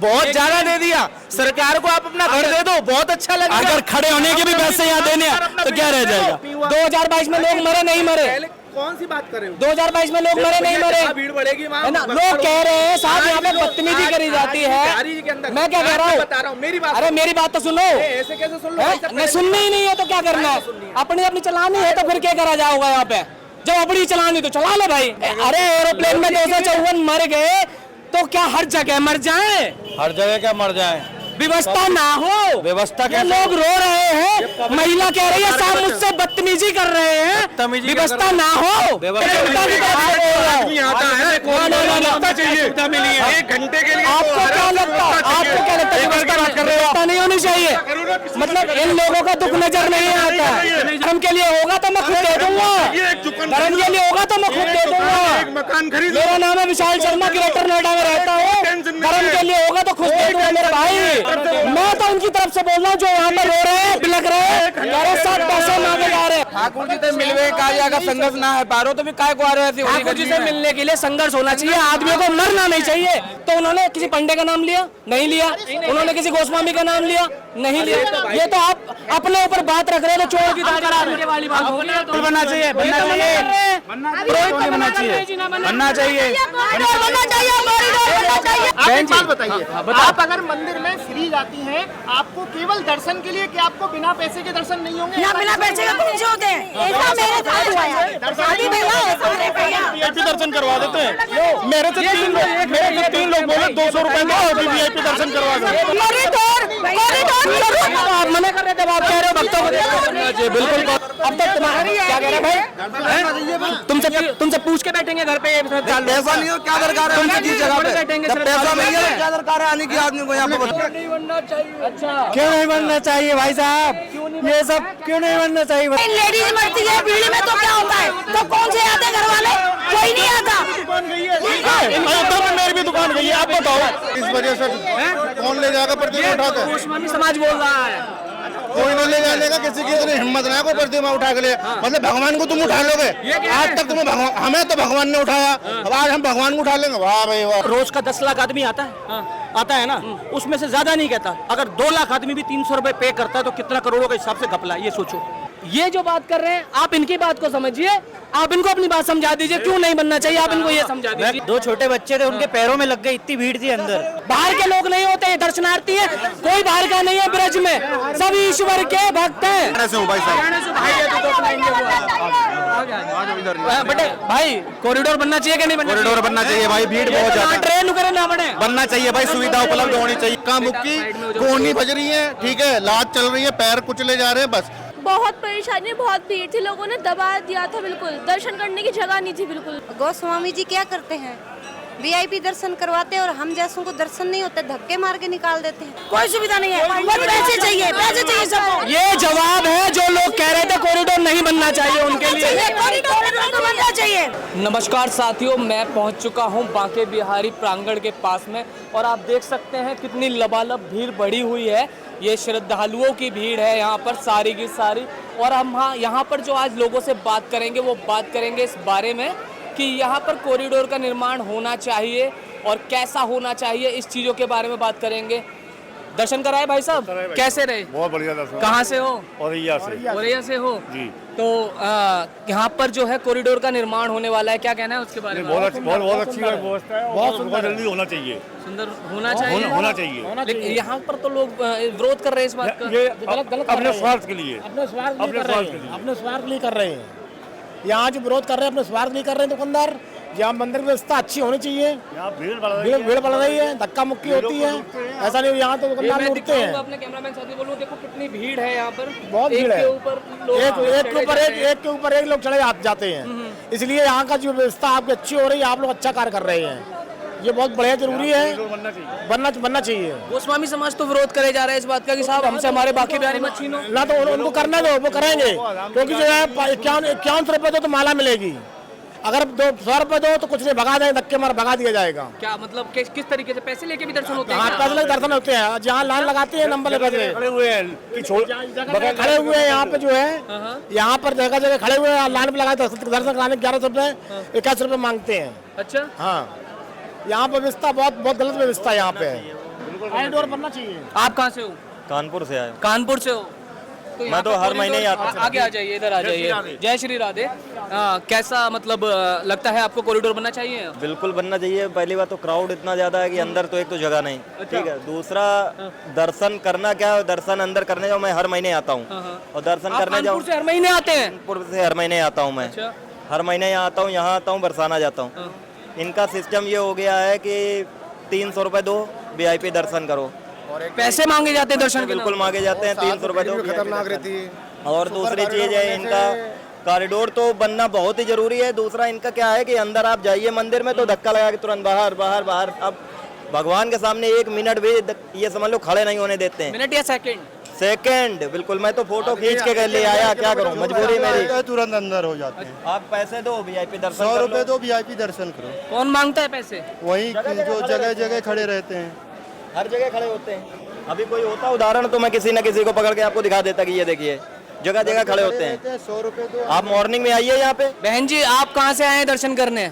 बहुत ज्यादा दे दिया। सरकार को आप अपना घर दे दो, बहुत अच्छा लगेगा। अगर खड़े होने के भी पैसे यहाँ देने हैं तो क्या रह जाएगा? 2022 में लोग मरे नहीं मरे? कौन सी बात कर रहे हो? 2022 में लोग मरे नहीं मरे? भीड़ बढ़ेगी है ना? लोग कह रहे हैं साहब यहाँ पे बदतमीजी करी जाती है। मैं क्या कह रहा हूँ? मेरी बात, अरे मेरी बात तो सुनो। ऐसे कैसे सुन लो? नहीं सुननी ही नहीं है तो क्या करना है? अपनी अपनी चलानी है तो फिर क्या करा जाओगा यहाँ पे? जब अपनी चलानी तो चला लो भाई। अरे एरोप्लेन में 254 मर गए तो क्या हर जगह मर जाए? हर जगह क्या मर जाए? व्यवस्था ना हो? व्यवस्था क्या लोग रो रहे हैं? महिला कह रही है साहब मुझसे बदतमीजी कर रहे हैं। व्यवस्था ना हो? एक घंटे के लिए आपको क्या लगता है? आपको क्या लगता है व्यवस्था नहीं होनी चाहिए? मतलब इन लोगों का दुख नजर नहीं आता। धर्म के लिए होगा तो मैं खुद दे दूंगा। धर्म के लिए होगा तो मैं खुद दे दूंगा। मकान खरीद। मेरा नाम है विशाल शर्मा, ग्रेटर नोएडा में रहता हूँ। धर्म के लिए होगा तो खुद दे दूंगा मेरे भाई। मैं तो उनकी तरफ से बोल रहा हूँ जो यहाँ पे रो रहे हैं, बिलक रहे हैं, साथ पैसे मांगे जा रहे हैं। ठाकुर जी से मिलवे का जाएगा, संघर्ष ना है पारो तो भी काय को आ रहे हैं? ठाकुर जी से मिलने के लिए संघर्ष होना चाहिए। आदमियों को मरना नहीं चाहिए। तो उन्होंने किसी पंडे का नाम लिया? नहीं लिया। उन्होंने किसी गोस्वामी का नाम लिया? नहीं लिया। ये तो आप अपने ऊपर बात रख रहे हैं। चोरों की दाढ़ी वाली बात हो गई। बनना चाहिए, बनना चाहिए, बनना चाहिए, बनना चाहिए। आप एक बात बताइए, आप अगर मंदिर में फ्री जाती हैं, आपको केवल दर्शन के लिए, कि आपको बिना पैसे के दर्शन नहीं होंगे? यहाँ बिना पैसे के कौन से होते हैं? ऐसा मेरे साथ हुआ है। शादी ब्याह ऐसा मैंने किया। वीआईपी दर्शन करवा देते हैं। मेरे से तीन लोग बोले 200 रुपए दो, वीआईपी दर्शन करवा दो। आप मना कर रहे थे, आप कह रहे हो भक्तों को बिल्कुल। अब तक तुम्हारी क्या कह रहे भाई? तुमसे पूछ के बैठेंगे घर पे? पैसा नहीं हो क्या दरकार है? पैसा नहीं है क्या दरकार है आने की आदमी को यहाँ पे? नहीं बनना चाहिए। अच्छा क्यों नहीं बनना चाहिए भाई साहब? ये सब क्यों नहीं बनना चाहिए? लेडीज मरती है भीड़ में तो क्या होता है? तो कौन से आते घर वाले? कोई नहीं आता। मेरी भी दुकान गई है, आप बताओ। इस वजह से कौन ले जाएगा प्रतिमा उठा के? गोस्वामी समाज बोल रहा है कोई नहीं ले जाएगा। किसी की इतनी हिम्मत ना को प्रतिमा उठा के ले। मतलब भगवान को तुम उठा लोगे? आज तक तुम्हें हमें तो भगवान ने उठाया, अब आज हम भगवान को उठा लेंगे? वाह भाई वाह। रोज का 10 लाख आदमी आता है, आता है ना, उसमें से ज्यादा नहीं कहता। अगर 2 लाख आदमी भी 300 रुपए पे करता है तो कितना करोड़ों के हिसाब से घपला। ये सोचो। ये जो बात कर रहे हैं आप इनकी बात को समझिए। आप इनको अपनी बात समझा दीजिए क्यों नहीं बनना चाहिए। आप इनको ये समझा दीजिए। 2 छोटे बच्चे थे, उनके पैरों में लग गई, इतनी भीड़ थी अंदर। बाहर के लोग नहीं होते, दर्शनार्थी है। कोई बाहर का नहीं है ब्रज में, सब ईश्वर के भक्त हैं। बेटे भाई कॉरिडोर बनना चाहिए कि नहीं बनना? कॉरिडोर बनना चाहिए भाई, भीड़ बहुत ज्यादा। ट्रेन करे ना बने, बनना चाहिए भाई, सुविधा उपलब्ध होनी चाहिए। कहाँ मुक्की गोनी बज रही है, ठीक है, लात चल रही है, पैर कुचले जा रहे हैं बस। बहुत परेशानी, बहुत भीड़ थी, लोगों ने दबा दिया था। बिल्कुल दर्शन करने की जगह नहीं थी। बिल्कुल गोस्वामी जी क्या करते हैं? वीआईपी दर्शन करवाते हैं और हम जैसों को दर्शन नहीं होते, धक्के मार के निकाल देते हैं। कोई सुविधा नहीं है, पैसे चाहिए, पैसे चाहिए सबको। ये जवाब है जो लोग कह रहे थे कॉरिडोर नहीं बनना चाहिए उनके लिए। कॉरिडोर बनना चाहिए। नमस्कार साथियों, मैं पहुंच चुका हूं बांके बिहारी प्रांगण के पास में और आप देख सकते हैं कितनी लबालब भीड़ बढ़ी हुई है। ये श्रद्धालुओं की भीड़ है यहाँ पर सारी की सारी। और हम यहाँ पर जो आज लोगों से बात करेंगे वो बात करेंगे इस बारे में कि यहाँ पर कॉरिडोर का निर्माण होना चाहिए और कैसा होना चाहिए, इस चीज़ों के बारे में बात करेंगे। दर्शन कराए भाई साहब, कैसे रहे? बहुत बढ़िया दर्शन। कहाँ से हो? औरैया से। औरैया से हो जी। तो यहाँ पर जो है कॉरिडोर का निर्माण होने वाला है, क्या कहना है उसके बारे में? बहुत अच्छी व्यवस्था है, बहुत जल्दी होना चाहिए। सुंदर होना चाहिए, होना चाहिए। लेकिन यहाँ पर तो लोग विरोध कर रहे हैं इस बात का। ये अपने स्वार्थ के लिए, अपने स्वार्थ के लिए कर रहे हैं। यहाँ जो विरोध कर रहे हैं अपने स्वार्थ नहीं कर रहे हैं दुकानदार। यहाँ मंदिर की व्यवस्था अच्छी होनी चाहिए। यहाँ भीड़ बढ़ रही है, धक्का मुक्की होती है, ऐसा नहीं। यहाँ तो दुकानदार उठते हैं। अपने कैमरामैन साथी बोलूं, देखो कितनी भीड़ है यहाँ पर। बहुत भीड़ है, एक के ऊपर एक लोग चढ़े जाते हैं। इसलिए यहाँ का जो व्यवस्था आपकी अच्छी हो रही है, आप लोग अच्छा कार्य कर रहे हैं, ये बहुत बढ़िया जरूरी है, बनना चाहिए। गोस्वामी समाज तो विरोध करे जा रहा है इस बात का कि साहब हमसे हमारे बाकी बिहारी मत छीनो ना, तो उनको करना दो, वो करेंगे। क्योंकि जो है 51 रुपए दो तो माला मिलेगी, अगर 100 रुपए दो तो कुछ नहीं, भगा देंगे, धक्के मार भगा दिया जाएगा। क्या मतलब किस तरीके से पैसे लेके भी दर्शन होते हैं? हाँ, पैसे लेके दर्शन होते हैं। जहाँ लाइन लगाते हैं नंबर लेकर खड़े हुए हैं यहाँ पे जो है, यहाँ पर जगह जगह खड़े हुए हैं, लाइन पे लगाए दर्शन कराने 1100 रुपए 21 रुपए मांगते हैं। अच्छा, हाँ, यहाँ पे व्यवस्था बहुत गलत व्यवस्था यहाँ पे है। कॉरिडोर बनना चाहिए। आप कहाँ से हो? कानपुर से आया। कानपुर से हो? तो यहाँ मैं तो पे हर महीने ही कॉरिडोर- आता हूँ। आगे आ जाइए, इधर आ जाइए। जय श्री राधे। कैसा मतलब लगता है आपको कॉरिडोर बनना चाहिए? बिल्कुल बनना चाहिए। पहली बात तो क्राउड इतना ज्यादा है कि अंदर तो एक तो जगह नहीं, ठीक है। दूसरा दर्शन करना क्या है, दर्शन अंदर करने जाओ, मैं हर महीने आता हूँ और दर्शन आप करने जाओ। कानपुर से हर महीने आते हैं? कानपुर से हर महीने आता हूँ मैं। अच्छा। हर महीने यहाँ आता हूँ, यहाँ आता हूँ, बरसाना जाता हूँ। इनका सिस्टम ये हो गया है कि 300 रुपए दो, VIP दर्शन करो। पैसे मांगे जाते हैं दर्शन के बिल्कुल मांगे जाते हैं, 300 रुपए दो। खतरनाक रहती है। और दूसरी चीज है इनका कॉरिडोर तो बनना बहुत ही जरूरी है। दूसरा इनका क्या है कि अंदर आप जाइए मंदिर में तो धक्का लगा के तुरंत बाहर बाहर बाहर। अब भगवान के सामने 1 मिनट भी ये समझ लो खड़े नहीं होने देते हैं। मिनट या सेकंड? सेकंड बिल्कुल। मैं तो फोटो खींच के ले आया, क्या करूं, मजबूरी मेरी। तुरंत अंदर हो जाते हैं। आप पैसे दो, VIP दर्शन 100 कर रुपए लो। दो, VIP दर्शन करो। कौन मांगता है पैसे? वही जो जगह जगह खड़े रहते हैं, हर जगह खड़े होते हैं। अभी कोई होता उदाहरण तो मैं किसी न किसी को पकड़ के आपको दिखा देता कि ये देखिए, जगह जगह खड़े होते हैं। 100 रुपए दो। आप मॉर्निंग में आइए यहाँ पे। बहन जी आप कहाँ से आए हैं दर्शन करने?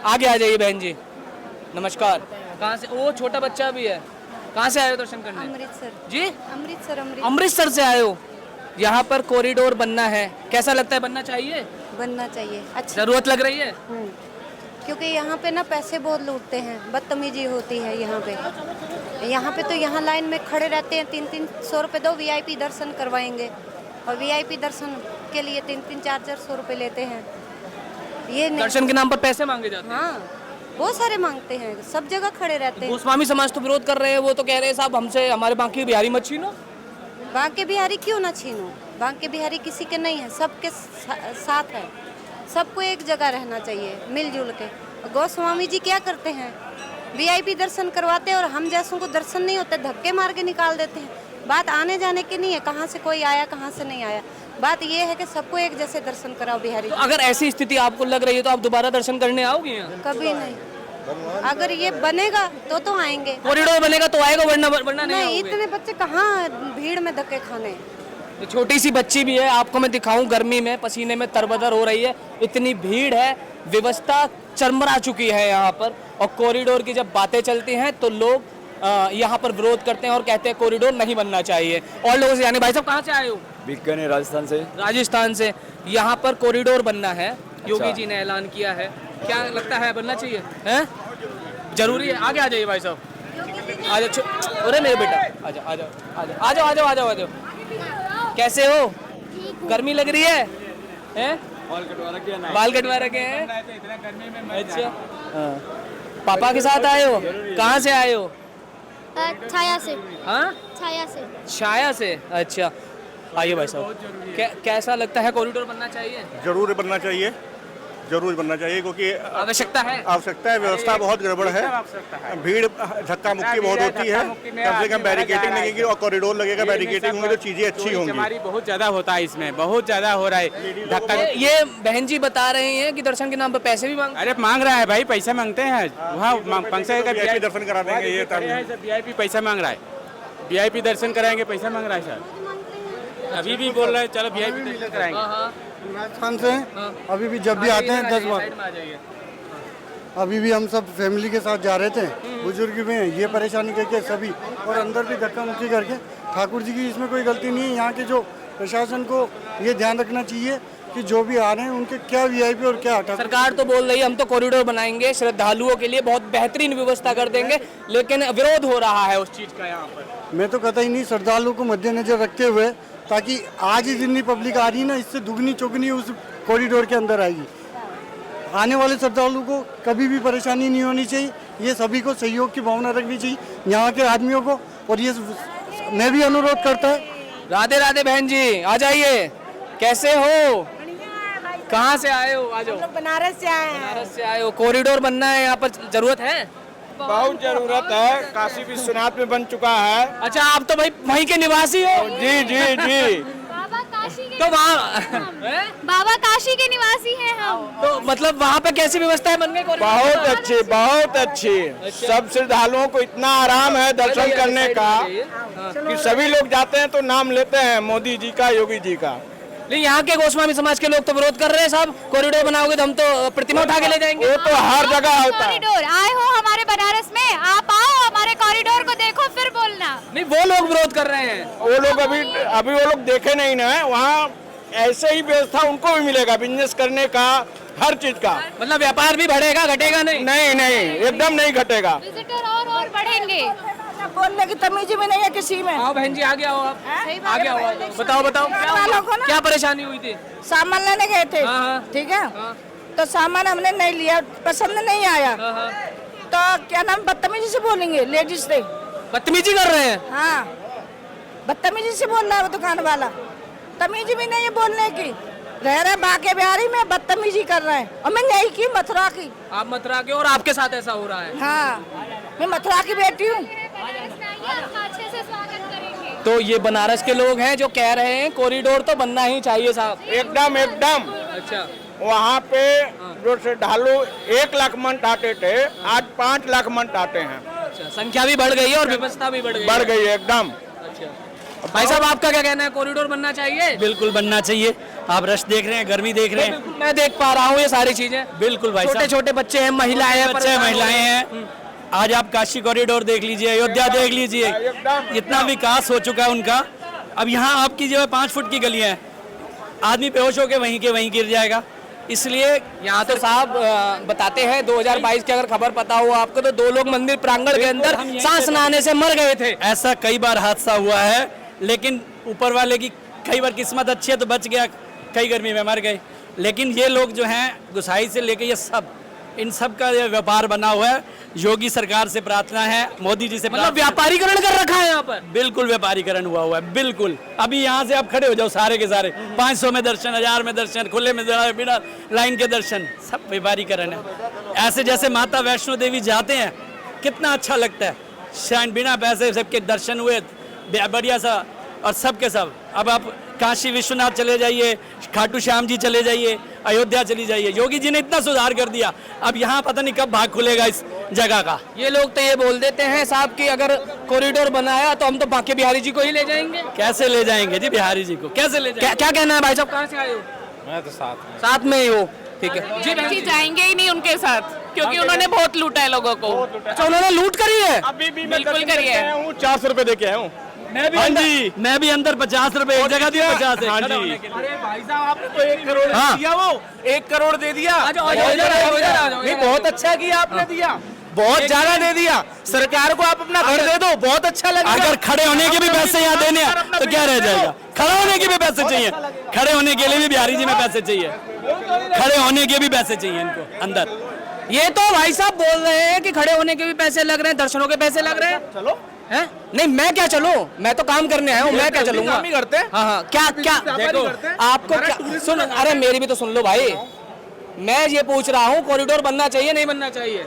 आगे आ जाइए बहन जी। नमस्कार। कहाँ से? वो छोटा बच्चा भी है। कहाँ से आए हो दर्शन करने? अमृतसर जी अमृतसर अमृतसर से आए हो। यहाँ पर कॉरिडोर बनना है, कैसा लगता है? बनना चाहिए? बनना चाहिए। अच्छा। जरूरत लग रही है? क्योंकि यहाँ पे ना पैसे बहुत लूटते हैं, बदतमीजी होती है यहाँ पे। यहाँ पे तो यहाँ लाइन में खड़े रहते हैं, 300 रुपए दो, VIP दर्शन करवाएंगे और VIP दर्शन के लिए 300-400 रुपए लेते हैं। ये नहीं। दर्शन के नाम पर पैसे मांगे जाते हैं। हाँ बहुत सारे मांगते हैं, सब जगह खड़े रहते हैं। गोस्वामी समाज तो विरोध कर रहे हैं, वो तो कह रहे हैं साहब हमसे हमारे बांके बिहारी मत छीनो। बांके बिहारी क्यों ना छीनो? बांके बिहारी किसी के नहीं है, सबके साथ है। सबको एक जगह रहना चाहिए मिलजुल के। गोस्वामी जी क्या करते हैं? VIP दर्शन करवाते हैं और हम जैसों को दर्शन नहीं होते, धक्के मार के निकाल देते हैं। बात आने जाने की नहीं है, कहाँ से कोई आया कहाँ से नहीं आया। बात ये है कि सबको एक जैसे दर्शन कराओ बिहारी तो जी। अगर ऐसी स्थिति आपको लग रही है तो आप दोबारा दर्शन करने आओगे यहाँ? कभी नहीं। अगर ये बनेगा तो आएंगे। कॉरिडोर बनेगा तो आएगा, वरना नहीं नहीं, आओगे। इतने बच्चे कहाँ भीड़ में धक्के खाने। तो छोटी सी बच्ची भी है, आपको मैं दिखाऊं, गर्मी में पसीने में तरबतर हो रही है, इतनी भीड़ है, व्यवस्था चरमरा चुकी है यहाँ पर। और कॉरिडोर की जब बातें चलती हैं तो लोग यहाँ पर विरोध करते हैं और कहते हैं कॉरिडोर नहीं बनना चाहिए। और लोगों से जाने, भाई साहब कहाँ से आए हो? बीकानेर राजस्थान से। राजस्थान से। यहाँ पर कॉरिडोर बनना है, योगी जी ने ऐलान किया है, क्या लगता है बनना चाहिए? हैं? जरूरी है? आगे आ जाइए भाई साहब, आ जाओ। अरे मेरे बेटा आ जाओ आ जाओ आ जाओ आ जाओ आ जाओ आ जाओ आ जाओ। कैसे हो? गर्मी लग रही है? हैं? बाल कटवा रखे हैं? अच्छा हाँ। पापा के साथ आए हो? कहाँ से आए हो? छाया से। हाँ छाया से। छाया से। अच्छा आइए भाई साहब, कैसा लगता है कॉरिडोर बनना चाहिए? जरूर बनना चाहिए, जरूर बनना चाहिए क्योंकि आवश्यकता है। आवश्यकता है। व्यवस्था बहुत गड़बड़ है, भीड़ धक्का मुक्की बहुत होती है। कम से कम बैरिकेटिंग लगेगी और कॉरिडोर लगेगा, बैरिकेटिंग होंगी तो चीजें अच्छी होंगी। हमारी बहुत ज्यादा होता है इसमें, बहुत ज्यादा हो रहा है धक्का। ये बहन जी बता रही हैं कि दर्शन के नाम पर पैसे भी मांग। अरे मांग रहा है भाई, पैसा मांगते हैं वहाँ फंक्शन का VIP दर्शन करा देंगे, ये VIP पैसा मांग रहा है, VIP दर्शन कराएंगे पैसा मांग रहा है सर। अभी भी बोल रहे हैं चलो VIP दर्शन कराएंगे। राजस्थान से अभी भी जब भी आते हैं 10 बार। अभी भी हम सब फैमिली के साथ जा रहे थे, बुजुर्ग भी हैं, ये परेशानी करके सभी और अंदर भी धक्का मुक्की करके। ठाकुर जी की इसमें कोई गलती नहीं है। यहाँ के जो प्रशासन को ये ध्यान रखना चाहिए कि जो भी आ रहे हैं उनके क्या VIP और क्या हटा। सरकार तो बोल रही है हम तो कॉरिडोर बनाएंगे, श्रद्धालुओं के लिए बहुत बेहतरीन व्यवस्था कर देंगे, लेकिन विरोध हो रहा है उस चीज का यहाँ पर। मैं तो कहता ही नहीं, श्रद्धालुओं को मद्देनजर रखते हुए, ताकि आज ही जितनी पब्लिक आ रही है ना, इससे दुगनी चौगनी उस कॉरिडोर के अंदर आएगी। आने वाले श्रद्धालुओं को कभी भी परेशानी नहीं होनी चाहिए। ये सभी को सहयोग की भावना रखनी चाहिए, यहाँ के आदमियों को। और ये मैं भी अनुरोध करता है। राधे राधे बहन जी, आ जाइए। कैसे हो? कहाँ से आए हो? आ जाओ। बनारस से आए हैं। बनारस से आए हो। कॉरिडोर बनना है, यहाँ पर जरूरत है? बहुत जरूरत है, काशी विश्वनाथ में बन चुका है। अच्छा आप तो भाई वहीं के निवासी हो? जी जी जी। बाबा काशी के तो वहाँ बाबा काशी के निवासी हैं हम। तो मतलब वहाँ पे कैसी व्यवस्था बन गई? बहुत अच्छी, बहुत अच्छी। सब श्रद्धालुओं को इतना आराम है दर्शन करने का कि सभी लोग जाते हैं तो नाम लेते हैं मोदी जी का, योगी जी का। लेकिन यहाँ के गोस्वामी समाज के लोग तो विरोध कर रहे हैं साहब, कॉरिडोर बनाओगे तो हम तो प्रतिमा उठा के ले जाएंगे। वो तो हर जगह होता है। कॉरिडोर आए हो हमारे बनारस में, आप आओ हमारे कॉरिडोर को देखो फिर बोलना। नहीं, वो लोग विरोध कर रहे हैं। वो लोग अभी वो लोग देखे नहीं ना, वहाँ ऐसे ही व्यवस्था उनको भी मिलेगा बिजनेस करने का, हर चीज का। मतलब व्यापार भी बढ़ेगा, घटेगा नहीं? नहीं नहीं, एकदम नहीं घटेगा। विजिटर और बढ़ेंगे। बोलने की तमीज भी नहीं है किसी में। आओ बहन जी, आगे आओ आप, आगे आओ। बताओ बताओ क्या परेशानी हुई थी? सामान लेने गए थे, हाँ। ठीक है, तो सामान हमने नहीं लिया, पसंद नहीं आया, तो क्या नाम बदतमीजी से बोलेंगे लेडीज से। बदतमीजी कर रहे हैं? हाँ, बदतमीजी से बोल रहा है वो दुकान वाला, तमीज भी नहीं है बोलने की। रह रहे बांके बिहारी में बदतमीजी कर रहे हैं, और मैं यही की मथुरा की। आप मथुरा के और आपके साथ ऐसा हो रहा है? हाँ, मैं मथुरा की बेटी हूँ। अच्छे से स्वागत करेंगे। तो ये बनारस के लोग हैं जो कह रहे हैं कॉरिडोर तो बनना ही चाहिए साहब। एकदम एकदम। अच्छा, वहाँ पे जो श्रद्धालु 1 लाख मन आते थे, आज 5 लाख मन आते हैं। अच्छा, संख्या भी बढ़ गई है और व्यवस्था भी बढ़ गई है एकदम। अच्छा, भाई साहब आपका क्या कहना है, कॉरिडोर बनना चाहिए? बिल्कुल बनना चाहिए। आप रश देख रहे हैं, गर्मी देख रहे हैं। बिल्कुल, मैं देख पा रहा हूँ ये सारी चीजें। बिल्कुल भाई, छोटे छोटे बच्चे हैं, महिलाएं हैं, बच्चे महिलाएं हैं। आज आप काशी कॉरिडोर देख लीजिए, अयोध्या देख लीजिए, इतना विकास हो चुका है उनका। अब यहाँ आपकी जो है 5 फुट की गलियां हैं, आदमी बेहोश होकर वहीं के वहीं गिर जाएगा। इसलिए यहाँ तो साहब बताते हैं 2022 की अगर खबर पता हो आपको तो 2 लोग मंदिर प्रांगण के अंदर सांस न आने से मर गए थे। ऐसा कई बार हादसा हुआ है, लेकिन ऊपर वाले की कई बार किस्मत अच्छी है तो बच गया, कई गर्मी में मर गए। लेकिन ये लोग जो हैं गुसाई से लेके ये सब, इन सब का ये व्यापार बना हुआ है। योगी सरकार से प्रार्थना है, मोदी जी से मतलब व्यापारीकरण कर रखा है यहाँ पर। बिल्कुल व्यापारीकरण हुआ है, बिल्कुल। अभी यहाँ से आप खड़े हो जाओ सारे के सारे, 500 में दर्शन, 1000 में दर्शन, खुले में बिना लाइन के दर्शन, सब व्यापारीकरण है। ऐसे जैसे माता वैष्णो देवी जाते हैं, कितना अच्छा लगता है, शायद बिना पैसे सबके दर्शन हुए, बढ़िया सा, और सब के सब। अब आप काशी विश्वनाथ चले जाइए, खाटू श्याम जी चले जाइए, अयोध्या चली जाइए, योगी जी ने इतना सुधार कर दिया। अब यहाँ पता नहीं कब भाग खुलेगा इस जगह का। ये लोग तो ये बोल देते हैं साहब कि अगर कॉरिडोर बनाया तो हम तो बांके बिहारी जी को ही ले जाएंगे। कैसे ले जाएंगे जी बिहारी जी को, कैसे ले जाएंगे? क्या कहना है भाई साहब, कहाँ से आए हो? मैं तो साथ में ही हो, ठीक है जी। जाएंगे ही नहीं उनके साथ, क्योंकि उन्होंने बहुत लूटा है लोगों को। अच्छा, उन्होंने लूट करी है? अभी भी बिल्कुल करी है। 400 रुपए दे के आया हूँ। मैं भी अंदर 50 रुपए एक जगह दिया, 50 है। हाँ जी। अरे भाई साहब आपने तो 1 करोड़ दिया, वो 1 करोड़ दे दिया। नहीं, बहुत अच्छा किया आपने दिया, बहुत ज्यादा दे दिया। सरकार को आप अपना घर दे दो, बहुत अच्छा लगेगा। अगर खड़े होने के भी पैसे यहाँ देने हैं तो क्या रह जाएगा? खड़ा होने के भी पैसे चाहिए, खड़े होने के लिए भी बिहारी जी में पैसे चाहिए, खड़े होने के भी पैसे चाहिए इनको अंदर। ये तो भाई साहब बोल रहे हैं कि खड़े होने के भी पैसे लग रहे हैं, दर्शनों के पैसे लग रहे हैं। चलो हैं? नहीं, मैं क्या चलूं, मैं तो काम करने आया हूँ, मैं क्या चलूंगा? काम ही करते हैं। हाँ, क्या देखो आपको क्या सुन, अरे मेरी भी तो सुन लो भाई। मैं ये पूछ रहा हूँ कॉरिडोर बनना चाहिए नहीं बनना चाहिए?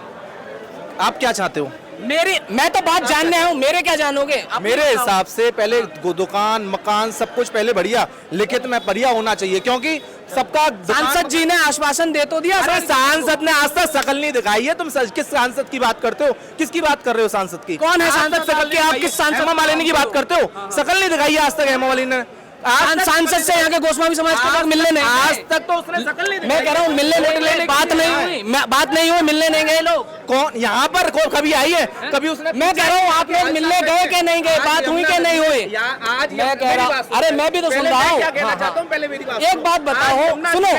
आप क्या चाहते हो? मैं तो बात जानने आया हूँ, मेरे क्या जानोगे? मेरे हिसाब से पहले दुकान मकान सब कुछ पहले बढ़िया, लिखित में बढ़िया होना चाहिए, क्योंकि सबका सांसद जी ने आश्वासन दे तो दिया। अरे सांसद ने आज तक शकल नहीं दिखाई है। तुम किस सांसद की बात करते हो? किसकी बात कर रहे हो? सांसद की कौन है सांसद? शकल की आप किस सांसद? हेमा मालिनी की बात करते हो? शकल नहीं दिखाई है आज तक हेमा मालिनी ने। सांसद से यहाँ के गोस्वामी समाज के लोग मिलने नहीं, आज तक तो उसने शकल नहीं दिखाई। मैं कह रहा हूँ मिलने नहीं, बात नहीं हुई, मिलने नहीं गए लोग। कौन यहाँ पर कभी आई है? कभी उसने? मैं कह रहा हूँ आप लोग मिलने गए कि नहीं गए, बात हुई कि नहीं हुई? मैं कह रहा हूँ, अरे मैं भी तो सुन रहा हूँ। एक बात बताओ, सुनो,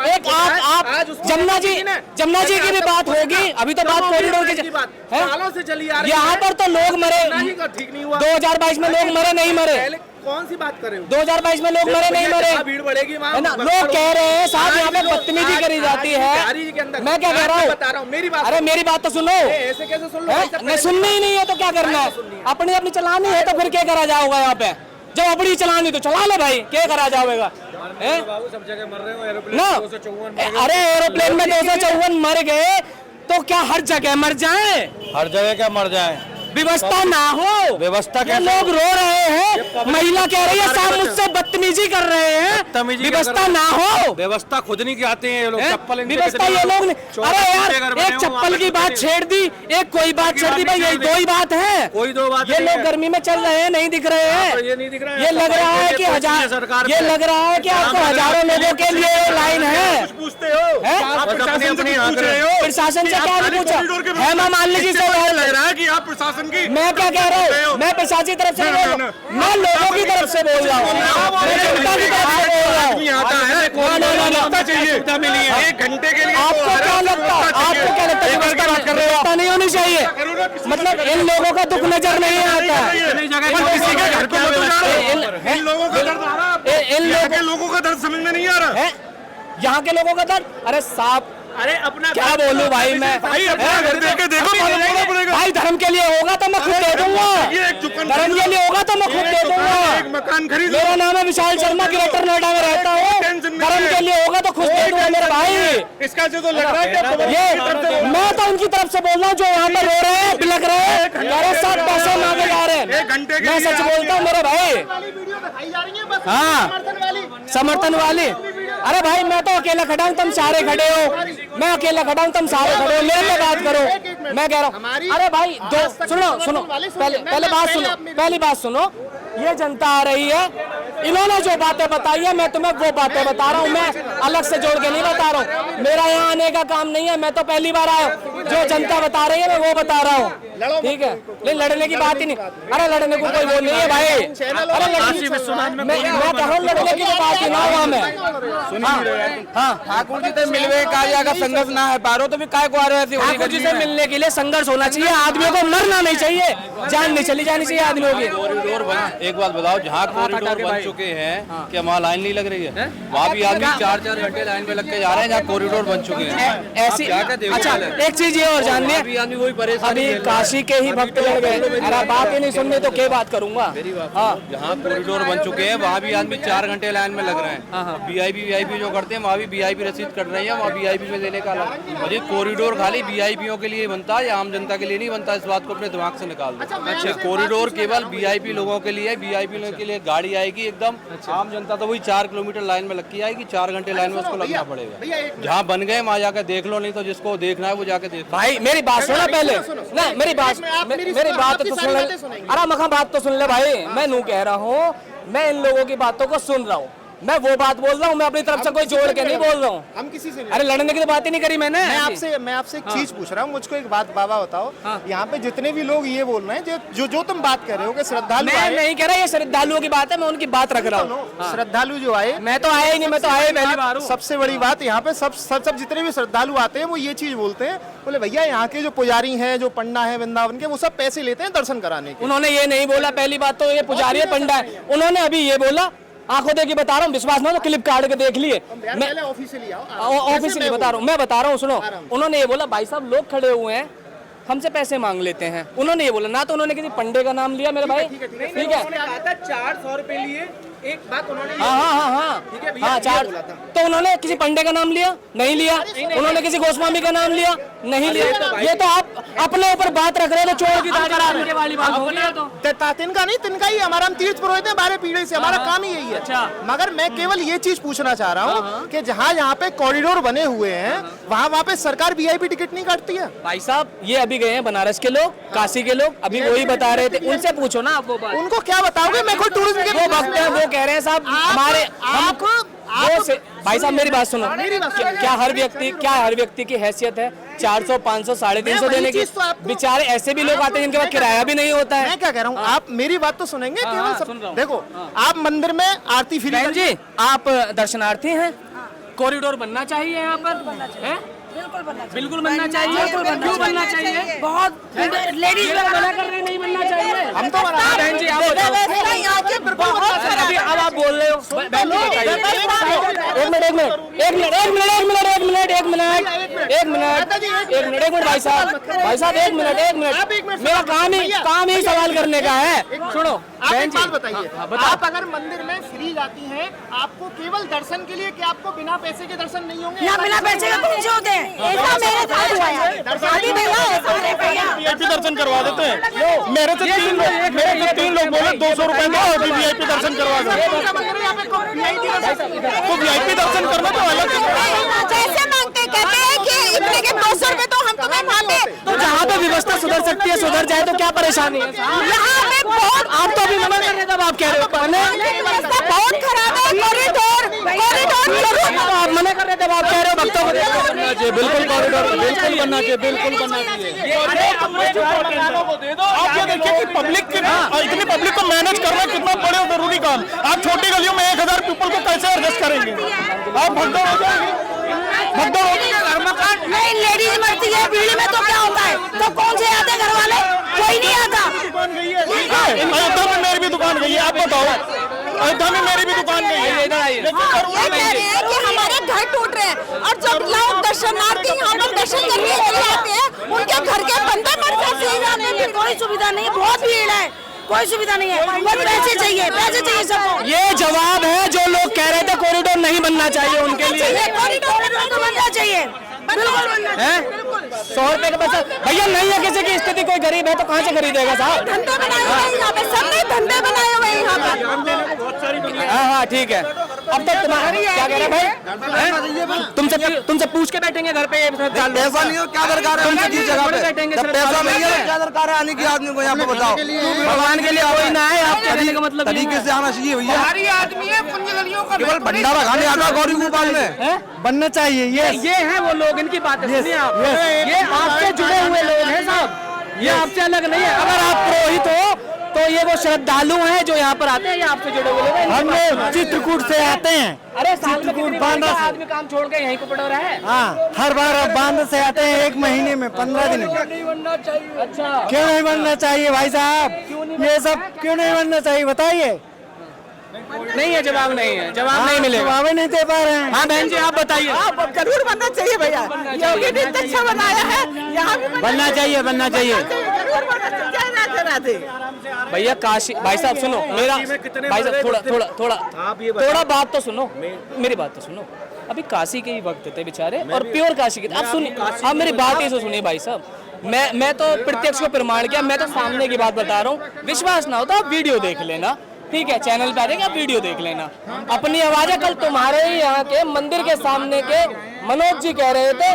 एक आप जमुना जी की भी बात होगी। अभी तो बात कॉरिडोर की सालों से चली आ रही है। यहाँ पर तो लोग मरे, ठीक नहीं हुआ। 2022 में लोग मरे नहीं मरे? कौन सी बात कर रहे हो? 2022 में लोग मरे नहीं मरे? भीड़ बढ़ेगी है ना? लोग कह रहे हैं साहब यहाँ पे बदतमीजी करी जाती है। मैं क्या कह रहा हूँ, मेरी बात, अरे मेरी बात तो सुनो। ऐसे कैसे सुन लो? नहीं, सुननी ही नहीं है तो क्या करना है? अपनी चलानी है तो फिर क्या करा जाओगा यहाँ पे? जब अपनी चलानी तो चला लो भाई, क्या करा जाओगा? सब जगह मर रहे हो ना? अरे एरोप्लेन में 254 मर गए तो क्या हर जगह मर जाए? हर जगह क्या मर जाए? व्यवस्था ना हो, व्यवस्था क्या लोग रो रहे हैं, महिला कह रही है साहब मुझसे बदतमीजी कर रहे हैं, व्यवस्था ना हो। व्यवस्था खुद नहीं आते हैं ये लोग, चप्पल व्यवस्था ये लोग ने, अरे यार एक चप्पल की बात छेड़ दी, एक कोई बात छेड़ दी, भाई यही दो ही बात है। वही दो बात ये लोग गर्मी में चल रहे हैं, नहीं दिख रहे हैं। ये नहीं दिख रहा है। ये लग रहा है कि ये लग रहा है कि आपको हजारों लोगों के लिए लाइन है। पूछते हो प्रशासन से क्या नहीं पूछा? हेमा मालिनी जी से लग रहा है कि आप प्रशासन की, मैं क्या कह रहा हूँ, मैं प्रशासन की तरफ से बोल रहा हूँ, मैं लोगों की तरफ से बोल रहा हूँ, मैं जनता की तरफ से बोल रहा हूँ। आता है चाहिए 1 घंटे के लिए। आपको क्या लगता है, आपको क्या लगता है व्यवस्था नहीं होनी चाहिए? मतलब इन लोगों का दुख नजर नहीं आता है। किसी के घर को इन लोगों का दर्द आ रहा है, यहाँ के लोगों का दर्द समझ में नहीं आ रहा है। यहाँ के लोगों का दर्द, अरे साहब अरे अपना क्या बोलूं भाई मैं, भाई अपना घर देख के देखो, पड़ेगा। भाई धर्म के लिए होगा तो मैं खुद दे दूंगा, धर्म के लिए होगा तो मैं खुद दे दूंगा। मकान खरीद, मेरा नाम है विशाल शर्मा, ग्रेटर नोएडा में रहता हूँ। धर्म के लिए होगा तो खुद दे दूंगा मेरे भाई। इसका जो तो लग रहा है ये मैं तो उनकी तरफ से बोल रहा हूँ जो यहाँ पर रो रहे हैं, बिलक रहे हैं, मेरे साथ पैसे मांगे जा रहे हैं। 1 घंटे मैं सच बोलता हूँ मेरे भाई। हाँ, समर्थन वाली। अरे भाई मैं तो अकेला खड़ा हूँ, तुम सारे खड़े हो। मैं अकेला खड़ा हूँ, तुम सारे खड़े हो, मेरे में बात करो। मैं कह रहा हूँ, अरे भाई दो सुनो, पहली बात सुनो। ये जनता आ रही है, इन्होंने जो बातें बताई है मैं तुम्हें वो बातें बता रहा हूँ, मैं अलग से जोड़ के नहीं बता रहा हूँ। मेरा यहाँ आने का काम नहीं है, मैं तो पहली बार आया हूँ। जो जनता बता रही है मैं वो बता रहा हूँ, ठीक है? लेकिन लड़ने की बात ही नहीं। अरे लड़ने को कोई वो नहीं है भाई। अरे मैं कह रहा हूँ लड़ने की बात ही ना हुआ मैं। हाँ, ठाकुर जी से मिलने का अगर संघर्ष ना है पारो तो फिर काय को आ रहे हैं? ठाकुर जी से मिलने के लिए संघर्ष होना चाहिए, आदमियों को मरना नहीं चाहिए, जान नहीं चली जानी चाहिए आदमियों की। एक बात बताओ, जहाँ कॉरिडोर बन चुके हैं क्या वहाँ लाइन नहीं लग रही है? वहाँ भी आदमी 4-4 घंटे लाइन में लग के जा रहे हैं जहाँ कॉरिडोर बन चुके हैं। ऐसी अच्छा एक चीज ये और जाननी है, अभी काशी के ही भक्त लड़ गए। अरे बात ही नहीं सुननी तो क्या बात करूंगा। हाँ, जहाँ कॉरिडोर बन चुके हैं वहाँ भी आदमी 4 घंटे लाइन में लग रहे हैं। वीआईपी जो करते हैं वहाँ भी वीआईपी रसीद कट रही है, वहाँ वीआईपी में देने का अलग। मुझे कॉरिडोर खाली वीआईपीओ के लिए बनता है या आम जनता के लिए नहीं बनता, इस बात को अपने दिमाग से निकाल दो। कॉरिडोर केवल वीआईपी लोगों के लिए, वीआईपी लोगों के लिए गाड़ी आएगी एकदम। आम जनता तो वही 4 किलोमीटर लाइन में लग के आएगी, 4 घंटे लाइन में उसको लगना पड़ेगा। जहाँ बन गए वहाँ जाकर देख लो, नहीं तो जिसको देखना है वो जाके देख। भाई मेरी बात सुनो पहले, नहीं मेरी बात तो सुन ले। अरे मखा बात तो सुन ले भाई, मैं नू कह रहा हूँ, मैं इन लोगों की बातों को सुन रहा हूँ, मैं वो बात बोल रहा हूँ, मैं अपनी तरफ से कोई जोड़ के नहीं बोल रहा हूँ। हम किसी से अरे लड़ने की तो बात ही नहीं करी मैंने। मैं आपसे एक चीज पूछ रहा हूँ, मुझको एक बात बाबा बताओ। यहाँ पे जितने भी लोग ये बोल रहे हैं, जो तुम बात कर रहे हो कि श्रद्धालु, मैं नहीं कह रहा ये श्रद्धालुओं की बात है, मैं उनकी बात रख रहा हूँ। श्रद्धालु जो आए, मैं तो आया ही नहीं, मैं तो आया पहली बार हूँ। सबसे बड़ी बात यहाँ पे सब जितने भी श्रद्धालु आते हैं वो ये चीज बोलते हैं, बोले भैया यहाँ के जो पुजारी हैं, जो पंडा है वृंदावन के, वो सब पैसे लेते हैं दर्शन कराने के। उन्होंने ये नहीं बोला, पहली बात तो ये पुजारी है पंडा है। उन्होंने अभी ये बोला, आंखों देखी बता रहा हूँ, विश्वास ना तो क्लिप काट के देख लिए। मैं ऑफिशियली बता रहा हूँ, मैं बता रहा हूँ, सुनो। उन्होंने ये बोला भाई साहब लोग खड़े हुए हैं, हमसे पैसे मांग लेते हैं। उन्होंने ये बोला, ना तो उन्होंने किसी पंडे का नाम लिया मेरे भाई, ठीक है? 400 रुपए लिए एक बात उन्होंने, हाँ 4। तो उन्होंने किसी पंडे का नाम लिया? नहीं लिया। उन्होंने किसी गोस्वामी का नाम लिया? नहीं लिया। ये तो आप अपने ऊपर बात रख रहे हो, चोर की दाढ़ी वाली बात होगी। तो तिनका नहीं, तिनका ही हमारा, हम तीर्थ पुरोहित हैं 12 पीढ़ी से, हमारा काम ही यही है। मगर मैं केवल ये चीज पूछना चाह रहा हूँ कि जहाँ यहाँ पे कॉरिडोर बने हुए हैं वहाँ पे सरकार वीआईपी टिकट नहीं काटती है? भाई साहब ये अभी गए हैं बनारस के लोग, काशी के लोग, अभी वही बता रहे थे, उनसे पूछो ना आप वो बात। उनको क्या बताओगे? मैं खुद टूरिज्म के वो वक्त है, वो कह रहे हैं साहब हमारे भाई साहब मेरी बात सुनो, क्या हर व्यक्ति की हैसियत है 400, 500, 350 देने की? बेचारे ऐसे भी लोग आते हैं जिनके पास किराया भी नहीं होता है। मैं क्या कह रहा हूँ, आप मेरी बात तो सुनेंगे। देखो आप मंदिर में आरती फ्री जी, आप दर्शनार्थी हैं, कॉरिडोर बनना चाहिए यहाँ पर, बिल्कुल बनना चाहिए। क्यों बनना चाहिए? बहुत लेडीज लोग मना कर रहे हैं नहीं बनना चाहिए। हम तो बहन जी आप अब आप बोल रहे हो, एक मिनट भाई साहब एक मिनट, मेरा काम ही सवाल करने का है। सुनो बहन जी, बताइए, आप अगर मंदिर में फ्री जाती हैं, आपको केवल दर्शन के लिए, क्या आपको बिना पैसे के दर्शन नहीं होंगे? यहाँ बिना पैसे के कौन से होते हैं? ऐसा मेरे साथ हुआ है, दर्शन करवा देते हैं। मेरे से 3 लोग बोले 200 रुपए दो वीआईपी दर्शन करवा दो। तो वीआईपी दर्शन करना तो अलग जैसे मांगते, कहते हैं कि इतने के 200 रुपए तो हम तुम्हें वहाँ पे, तो जहाँ पे व्यवस्था सुधर सकती है, सुधर जाए तो क्या परेशानी है? यहाँ पे बहुत आप तो अभी मना कर रहे थे, अब आप कह रहे हो रास्ता बहुत खराब है, कॉरिडोर जरूर। आप मना कर रहे थे, अब आप कह रहे हो भक्तों को बनना चाहिए, बिल्कुल कॉरिडोर बिल्कुल बनना चाहिए, बिल्कुल बनना चाहिए। आप ये देखिए कि पब्लिक इतनी पब्लिक को मैनेज करना कितना बड़े और जरूरी काम। आप छोटी गलियों में 1000 पीपल को कैसे एडजस्ट करेंगे? आप भगदड़ हो जाएंगे, भगदड़ हो जाएंगे। नहीं, लेडीज मरती है भीड़ में तो क्या होता है? तो कौन से आते घर वाले? कोई नहीं आता। अयोध्या में मेरी भी दुकान गई है, आप बताओ। अयोध्या में मेरी भी दुकान गई है। ये कह रहे हैं कि हमारे घर टूट रहे हैं और जब लोग दर्शनार्थी यहाँ पर दर्शन करने के लिए आते हैं, उनके घर के बंदे मर जाते हैं। कोई सुविधा नहीं है, बहुत भीड़ है, कोई सुविधा नहीं है, बस पैसे चाहिए सबको। ये जवाब है जो लोग कह रहे थे कॉरिडोर नहीं बनना चाहिए उनके लिए। कॉरिडोर बनना चाहिए, बिल्कुल बनना चाहिए। 100 रुपए का पैसा भैया नहीं है, किसी की स्थिति कोई गरीब है तो कहाँ से खरीदेगा साहब? धंधे बनाए हुए हैं यहाँ पे, सबने धंधे बनाए हुए हैं यहाँ पे। हाँ ठीक है। अब तक तुम्हारी क्या कह रहे भाई? तुमसे पूछ के बैठेंगे घर पे? पैसा नहीं हो क्या दरकार है उनकी जगह पे? पैसा नहीं है क्या दरकार है आने की आदमी को यहाँ पे? बताओ, भगवान के लिए कोई ना है, आप कहने का मतलब तरीके से आना चाहिए भैया। आदमी है केवल भंडारा खाने आता गौरी गोपाल में बनना चाहिए। ये है वो लोग, इनकी बात है, सुनिए आप। ये आपसे जुड़े हुए लोग हैं साहब, ये आपसे अलग नहीं है। अगर आप पुरोहित हो तो ये वो श्रद्धालु हैं जो यहाँ पर आते हैं, ये आपसे जुड़े हुए लोग हैं। हम लोग चित्रकूट से आते हैं। अरे चित्रकूट आदमी काम छोड़ के यहीं को पड़ रहा है। हाँ, हर बार अब बांध से आते हैं, 1 महीने में 15 दिन में। अच्छा, क्यों नहीं बनना चाहिए भाई साहब? ये सब क्यों नहीं बनना चाहिए बताइए? नहीं है, जवाब नहीं है, जवाब नहीं मिलेगा, जवाब नहीं दे पा रहे हैं। हाँ बहन जी आप बताइए। जरूर बनना चाहिए भैया, योगी ने अच्छा बनाया है, यहाँ भी बनना चाहिए, बनना चाहिए। भैया काशी भाई साहब सुनो मेरा, भाई साहब थोड़ा बात तो सुनो, मेरी बात तो सुनो। अभी काशी के ही वक्त थे बेचारे, और प्योर काशी के। आप सुनिए, आप मेरी बात ही सुनिए भाई साहब। मैं तो प्रत्यक्ष को प्रमाण किया, मैं तो सामने की बात बता रहा हूँ। विश्वास ना हो तो आप वीडियो देख लेना, ठीक है? चैनल पे आ जाएगा, आप वीडियो देख लेना। अपनी आवाज़ें कल तुम्हारे ही यहाँ के मंदिर के सामने के मनोज जी कह रहे थे,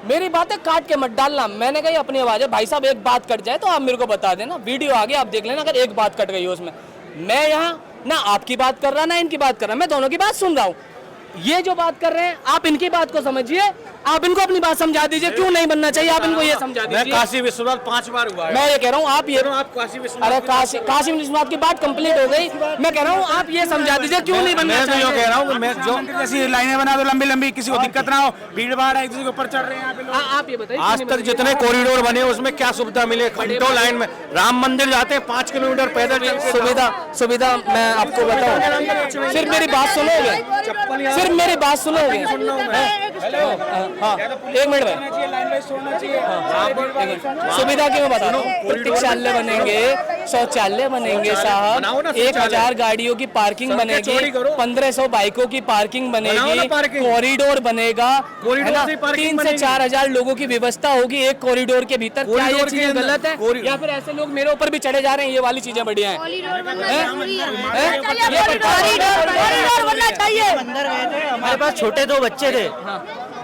मेरी बातें काट के मत डालना। मैंने कही अपनी आवाज़, भाई साहब एक बात कट जाए तो आप मेरे को बता देना, वीडियो आगे आप देख लेना अगर एक बात कट गई हो उसमें। मैं यहाँ ना आपकी बात कर रहा ना इनकी बात कर रहा, मैं दोनों की बात सुन रहा हूँ। ये जो बात कर रहे हैं आप इनकी बात को समझिए, आप इनको अपनी बात समझा दीजिए क्यों नहीं बनना चाहिए, आप इनको ये समझा दीजिए। काशी विश्वनाथ 5 बार हुआ है। मैं ये कह रहा हूँ आप ये काशी विश्वनाथ, अरे काशी विश्वनाथ की बात कंप्लीट हो गई, मैं कह रहा हूँ आप ये समझा दीजिए क्यों नहीं बनना चाहिए। कह रहा हूँ मैं जो जैसी लाइनें बना दो लंबी लंबी, किसी को दिक्कत ना हो, भीड़ भाड़ है, किसी के ऊपर चढ़ रहे हैं। आप ये बताइए आज तक जितने कॉरिडोर बने उसमें क्या सुविधा मिले? घंटों लाइन में राम मंदिर जाते हैं 5 किलोमीटर पैदल। सुविधा मैं आपको बताऊं, सिर्फ मेरी बात सुनोगे, सिर्फ मेरी बात सुनोगे। हाँ, 1 मिनट में सुविधा क्यों बता रहा हूँ? प्रतीक्षालय बनेंगे, शौचालय बनेंगे साहब, 1000 गाड़ियों की पार्किंग बनेगी, 1500 बाइकों की पार्किंग बनेगी, कॉरिडोर बनेगा, 3 से 4000 लोगों की व्यवस्था होगी एक कॉरिडोर के भीतर। क्या ये चीजें गलत है या फिर ऐसे लोग मेरे ऊपर भी चढ़े जा रहे हैं? ये वाली चीजें बढ़िया हैं। हमारे पास छोटे 2 बच्चे थे,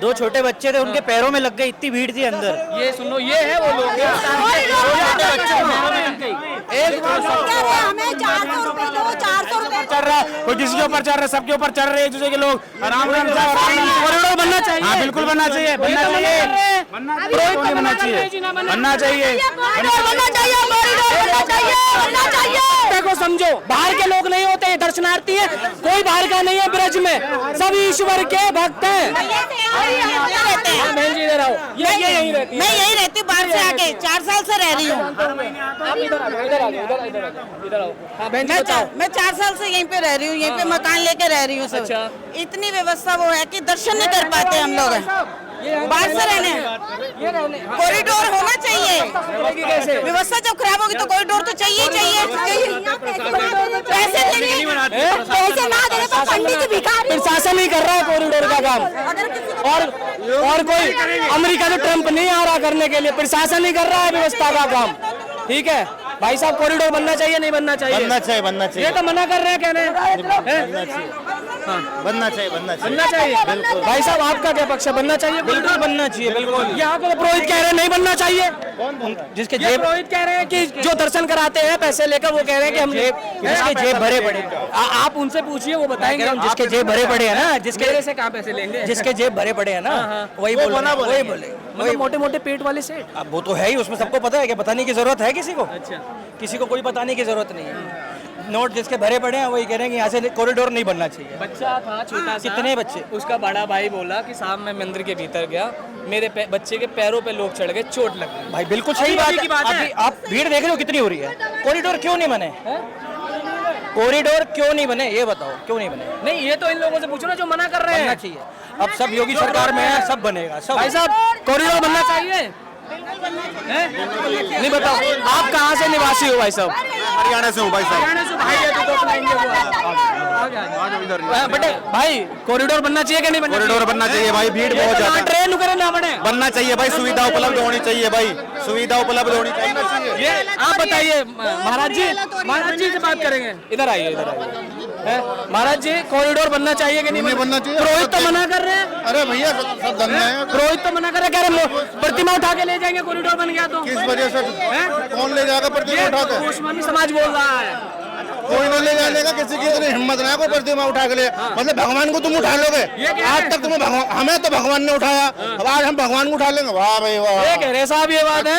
2 छोटे बच्चे थे, उनके पैरों में लग गई, इतनी भीड़ थी अंदर। ये सुनो, ये है वो लोग हमें 400 रुपए दो, 400 रुपए चढ़ रहा है, कोई किसी के ऊपर चढ़ रहे, सबके ऊपर चढ़ रहे हैं, एक दूसरे के लोग आराम से कॉरिडोर बनना चाहिए। हाँ बिल्कुल बनना चाहिए, बनना चाहिए, बनना चाहिए, बनना चाहिए, को समझो। बाहर के लोग नहीं होते, दर्शनार्थी है, कोई बाहर का नहीं है ब्रज में, सब ईश्वर के भक्त हैं। मैं यही रहती हूँ, बाहर से आके 4 साल से रह रही हूँ। मैं 4 साल से यहीं पे रह रही हूँ, यहीं पे मकान लेके रह रही हूँ। अच्छा। इतनी व्यवस्था वो है कि दर्शन नहीं कर पाते हम लोग बाहर से रहने। कॉरिडोर होना चाहिए, व्यवस्था जब खराब होगी तो कॉरिडोर तो चाहिए ही चाहिए। पैसे ना देने पर पंडित भिखारी। प्रशासन ही कर रहा है कॉरिडोर का काम, और कोई अमेरिका से ट्रम्प नहीं आ रहा करने के लिए, प्रशासन ही कर रहा है व्यवस्था का काम। ठीक है भाई साहब, कॉरिडोर बनना चाहिए नहीं बनना चाहिए? बनना चाहिए, बनना चाहिए। ये तो मना कर रहे हैं, कहने बनना चाहिए, बनना चाहिए, बनना चाहिए। भाई साहब आपका क्या पक्ष है, बनना चाहिए? बिल्कुल बनना चाहिए, बिल्कुल। यहाँ पे पुरोहित कह रहे हैं नहीं बनना चाहिए। जिसके ये जेब पुरोहित कह रहे हैं कि जो दर्शन कराते हैं पैसे लेकर, वो कह रहे हैं कि हम जिसके जेब भरे पड़े, आप उनसे पूछिए, वो बताएंगे। जिसके जेब भरे पड़े हैं ना, मेरे से कहाँ पैसे लेंगे? जिसके जेब भरे पड़े हैं ना, वही बोले। मतलब मोटे मोटे पेट वाले सेठ। अब वो तो है ही, उसमें सबको पता है कि बताने की जरूरत है किसी को? अच्छा, किसी को कोई बताने की जरूरत नहीं है। नोट जिसके भरे पड़े हैं वही कह रहे हैं कि यहाँ से कॉरिडोर नहीं बनना चाहिए। बच्चा था छोटा सा, कितने बच्चे? उसका बड़ा भाई बोला कि साहब मैं मंदिर के भीतर गया, मेरे बच्चे के पैरों पे लोग चढ़ गए, चोट लग गई। भाई बिल्कुल सही बात है। अभी आप भीड़ देख रहे हो कितनी हो रही है। कॉरिडोर क्यों नहीं बने? कॉरिडोर क्यों नहीं बने ये बताओ, क्यों नहीं बने? नहीं, ये तो इन लोगों से पूछो ना जो मना कर रहे हैं। बनना चाहिए। अब सब योगी सरकार में है, सब बनेगा सब। भाई साहब कॉरिडोर बनना चाहिए? नहीं बताओ, आप कहाँ से निवासी हो भाई साहब? हरियाणा से हूँ भाई साहब। हरियाणा से। भाई ये तो अपनाएंगे वो। बेटे भाई कॉरिडोर बनना चाहिए कि नहीं बनना? कॉरिडोर बनना चाहिए भाई, भीड़ बहुत ज्यादा है। ट्रेन करे ना बने, बनना चाहिए भाई, सुविधा उपलब्ध होनी चाहिए भाई, सुविधा उपलब्ध होनी चाहिए। ये आप बताइए महाराज जी से बात करेंगे। इधर आइए, इधर आइए। महाराज जी कॉरिडोर बनना चाहिए कि नहीं बनना चाहिए? पुरोहित तो मना कर रहे हैं। अरे भैया सब धंधा है। पुरोहित तो मना कर रहे हैं, कह रहे प्रतिमा उठा के ले जाएंगे कॉरिडोर बन गया तो। किस वजह से? कौन ले जाएगा प्रतिमा उठा के? गोस्वामी समाज बोल रहा है। कोई नहीं ले जाने का, किसी की इतनी हिम्मत ना, कोई प्रतिमा उठा के ले। मतलब भगवान को तुम उठा लोगे? आज तक तुम्हें हमें तो भगवान ने उठाया, अब आज हम भगवान को उठा लेंगे? वाह भाई वाह। ये कह रहे साहब, ये बात है।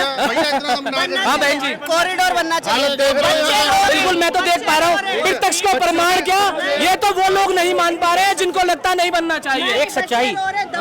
हाँ बहन जी, कॉरिडोर बनना चाहिए। बिल्कुल मैं तो देख पा रहा हूँ। प्रत्यक्ष को प्रमाण क्या, ये तो वो लोग नहीं मान पा रहे हैं जिनको लगता नहीं बनना चाहिए। एक सच्चाई,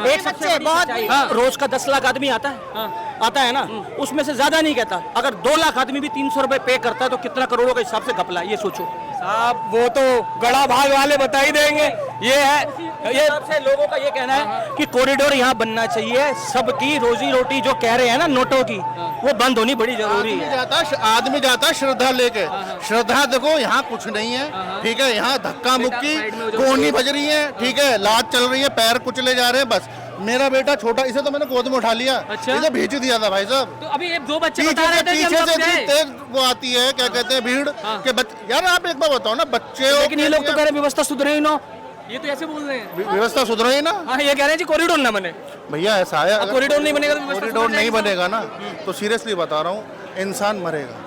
एक सच्चाई बहुत। रोज का 10 लाख आदमी आता है ना, उसमें से ज्यादा नहीं कहता। अगर 2 लाख आदमी भी 300 रुपए पे करता है तो कितना करोड़ों के हिसाब से घपला, ये सोचो साहब। वो तो गड़ा भाग वाले बता ही देंगे। ये है, ये सबसे लोगों का ये कहना है कि कॉरिडोर यहाँ बनना चाहिए। सबकी रोजी रोटी जो कह रहे हैं ना नोटों की, वो बंद होनी बड़ी जरूरी है। आदमी जाता श्रद्धा लेके, श्रद्धा देखो यहाँ कुछ नहीं है, ठीक है। यहाँ धक्का मुक्की गोनी बज रही है, ठीक है, लात चल रही है, पैर कुचले जा रहे हैं बस। मेरा बेटा छोटा, इसे तो मैंने गोद में उठा लिया। अच्छा? इसे भेज दिया था भाई साहब। तो अभी ये 2 बच्चे बता रहे थे कि हम सब गए। तेज वो आती है, क्या कहते हैं, भीड़ के बच्चे। यार आप एक बार बताओ ना, बच्चे। लेकिन ये लोग तो कह रहे व्यवस्था सुधरे ही ना, ये तो ऐसे बोल रहे हैं व्यवस्था सुधरे ही ना। हाँ, ये कह रहे हैं जी कॉरिडोर ना बने। भैया ऐसा है, कॉरिडोर नहीं बनेगा तो कॉरिडोर नहीं बनेगा ना, तो सीरियसली बता रहा हूँ, इंसान मरेगा।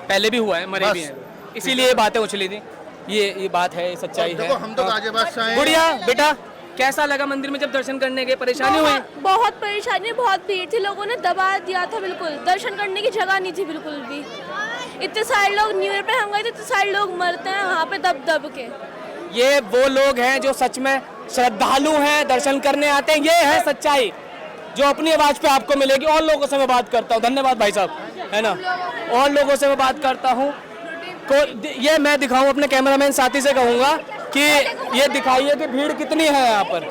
पहले भी हुआ है, मरे भी हैं, इसीलिए बातें उछली थी। ये बात है, ये सच्चाई है। हम तो गाजे बादशाह हैं। गुड़िया बेटा कैसा लगा मंदिर में जब दर्शन करने के? परेशानी हुई? बहुत परेशानी, बहुत भीड़ थी, लोगों ने दबा दिया था, बिल्कुल दर्शन करने की जगह नहीं थी बिल्कुल भी। इतने सारे लोग न्यू ईयर पे हम गए थे, इतने सारे लोग मरते हैं वहाँ पे दब दब के। ये वो लोग हैं जो सच में श्रद्धालु हैं, दर्शन करने आते हैं। ये है सच्चाई जो अपनी आवाज पे आपको मिलेगी। और लोगों से मैं बात करता हूँ। धन्यवाद भाई साहब, है ना। और लोगों से मैं बात करता हूँ। ये मैं दिखाऊं, अपने कैमरामैन साथी से कहूँगा कि ये दिखाइए कि भीड़ कितनी है यहाँ पर।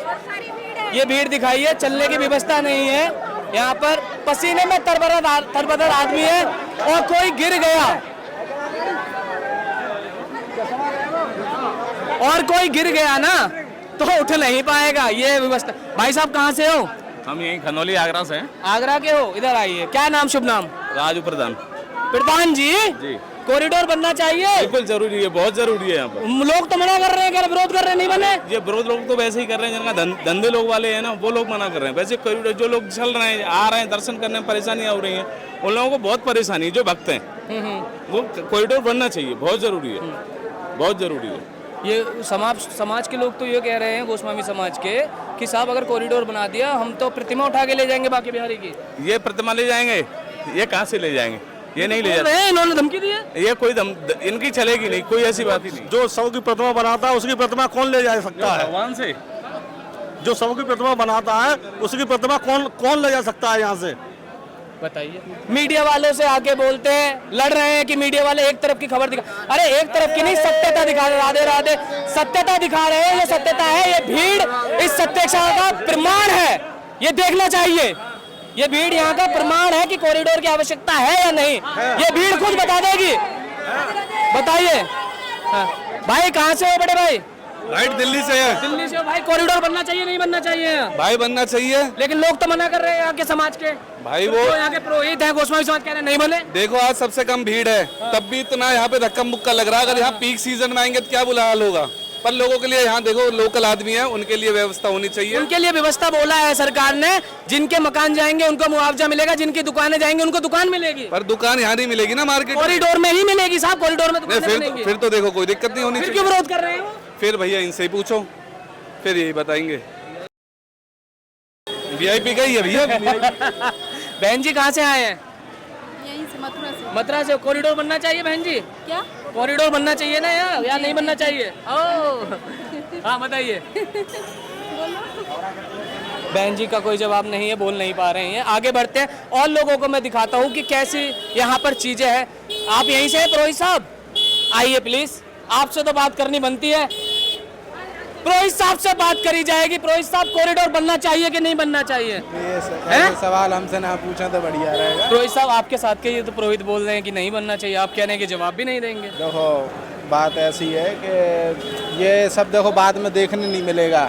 ये भीड़ दिखाइए, चलने की व्यवस्था नहीं है यहाँ पर। पसीने में तरबतर आदमी है और कोई गिर गया और कोई गिर गया ना तो उठ नहीं पाएगा। ये व्यवस्था। भाई साहब कहाँ से हो? हम यहीं खनौली आगरा से हैं। आगरा के हो? इधर आइए। क्या नाम, शुभ नाम? राजू प्रधान। प्रधान जी, कॉरिडोर बनना चाहिए? बिल्कुल जरूरी है, बहुत जरूरी है यहाँ पर। लोग तो मना कर रहे हैं, क्या विरोध कर रहे हैं, नहीं बने? ये विरोध लोग तो वैसे ही कर रहे हैं, जिनका धंधे लोग वाले हैं ना, वो लोग मना कर रहे हैं। वैसे कॉरिडोर जो लोग चल रहे हैं, आ रहे हैं, दर्शन करने में परेशानियां हो रही हैं, उन लोगों को बहुत परेशानी है। जो भक्त हैं वो कॉरिडोर बनना चाहिए, बहुत जरूरी है, बहुत जरूरी है। ये समाज के लोग तो ये कह रहे हैं, गोस्वामी समाज के, कि साहब अगर कॉरिडोर बना दिया हम तो प्रतिमा उठा के ले जाएंगे बांके बिहारी की। ये प्रतिमा ले जाएंगे? ये कहाँ से ले जाएंगे? ये नहीं ले जाते। इन्होंने धमकी दी है। ये कोई इनकी चलेगी नहीं, कोई ऐसी बात ही नहीं। जो सौ की प्रतिमा बनाता है उसकी प्रतिमा कौन ले जा सकता है? भगवान से। जो सौ की प्रतिमा बनाता है उसकी प्रतिमा कौन ले जा सकता है यहाँ से? बताइए। मीडिया वालों से आके बोलते हैं, लड़ रहे हैं कि मीडिया वाले एक तरफ की खबर दिखा। अरे एक तरफ की नहीं, सत्यता दिखा रहे। राधे राधे, सत्यता दिखा रहे हैं। ये सत्यता है, ये भीड़ इस सत्यता का प्रमाण है। ये देखना चाहिए। ये भीड़ यहाँ का प्रमाण है कि कॉरिडोर की आवश्यकता है या नहीं। ये भीड़ खुद बता देगी। बताइए भाई, कहाँ से हो बड़े भाई? राइट, दिल्ली से है। दिल्ली से हो भाई। कॉरिडोर बनना चाहिए, नहीं बनना चाहिए? भाई बनना चाहिए, लेकिन लोग तो मना कर रहे हैं यहाँ के समाज के। भाई वो यहाँ के पुरोहित हैं, गोस्वामी समाज कह रहे हैं नहीं बने। देखो आज सबसे कम भीड़ है, तब भी इतना यहाँ पे धक्का मुक्का लग रहा है। अगर यहाँ पीक सीजन में आएंगे तो क्या बुरा हाल होगा। पर लोगों के लिए यहाँ देखो लोकल आदमी है, उनके लिए व्यवस्था होनी चाहिए। उनके लिए व्यवस्था बोला है सरकार ने, जिनके मकान जाएंगे उनको मुआवजा मिलेगा, जिनकी दुकानें जाएंगे उनको दुकान मिलेगी। पर दुकान यहाँ नहीं मिलेगी ना, मार्केट कॉरिडोर में ही मिलेगी साहब, कॉरिडोर में दुकानें मिलेंगी। फिर तो देखो कोई दिक्कत नहीं होनी फिर चाहिए। क्यों विरोध कर रहे हो? फिर भैया इनसे ही पूछो, फिर यही बताएंगे। वीआईपी का ही है भैया। बहन जी कहाँ से आए हैं? यहीं से मथुरा से। मथुरा से। कॉरिडोर बनना चाहिए बहन जी? क्या कॉरिडोर बनना चाहिए ना या नहीं बनना चाहिए? ओह हाँ बताइए। बहन जी का कोई जवाब नहीं है, बोल नहीं पा रहे हैं। आगे बढ़ते हैं और लोगों को मैं दिखाता हूँ कि कैसी यहाँ पर चीजें हैं। आप यहीं से हैं पुरोहित साहब? आइए प्लीज, आपसे तो बात करनी बनती है। पुरोहित साहब से बात करी जाएगी। पुरोहित साहब, कॉरिडोर बनना चाहिए कि नहीं बनना चाहिए? ये सवाल हमसे ना पूछा तो बढ़िया रहेगा। पुरोहित साहब आपके साथ के ये तो पुरोहित बोल रहे हैं कि नहीं बनना चाहिए, आप कह रहे हैं कि जवाब भी नहीं देंगे। देखो बात ऐसी है कि ये सब देखो बाद में देखने नहीं मिलेगा।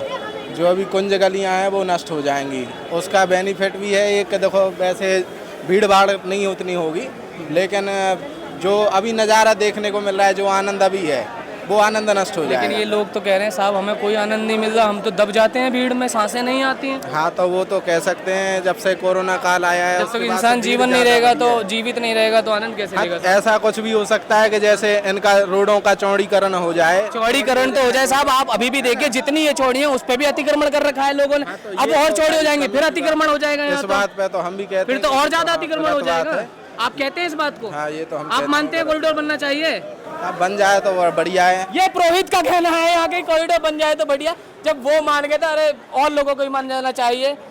जो अभी कुंज गलियां हैं वो नष्ट हो जाएंगी, उसका बेनिफिट भी है एक। देखो वैसे भीड़ भाड़ नहीं उतनी होगी, लेकिन जो अभी नज़ारा देखने को मिल रहा है, जो आनंद अभी है, वो आनंद नष्ट हो जाएगा। लेकिन ये लोग तो कह रहे हैं साहब हमें कोई आनंद नहीं मिल रहा, हम तो दब जाते हैं भीड़ में, सांसें नहीं आती हैं। हाँ तो वो तो कह सकते हैं, जब से कोरोना काल आया है जब तक इंसान जीवन नहीं रहेगा तो जीवित नहीं रहेगा तो आनंद कैसे लेगा? ऐसा कुछ भी हो सकता है कि जैसे इनका रोडों का चौड़ीकरण हो जाए। चौड़ीकरण तो हो जाए साहब, आप अभी भी देखिए जितनी ये चौड़ी है उस पर भी अतिक्रमण कर रखा है लोगों ने। अब और चौड़ी हो जाएंगे फिर अतिक्रमण हो जाएगा। इस बात पे तो हम भी कहते हैं, फिर तो और ज्यादा अतिक्रमण हो जाएगा। आप कहते हैं इस बात को? हाँ ये तो हम आप मानते हैं कॉरिडोर बनना चाहिए? अब बन जाए तो बढ़िया है। ये पुरोहित का कहना है, यहाँ के कॉरिडोर बन जाए तो बढ़िया। जब वो मान गए तो अरे और लोगों को भी मान जाना चाहिए।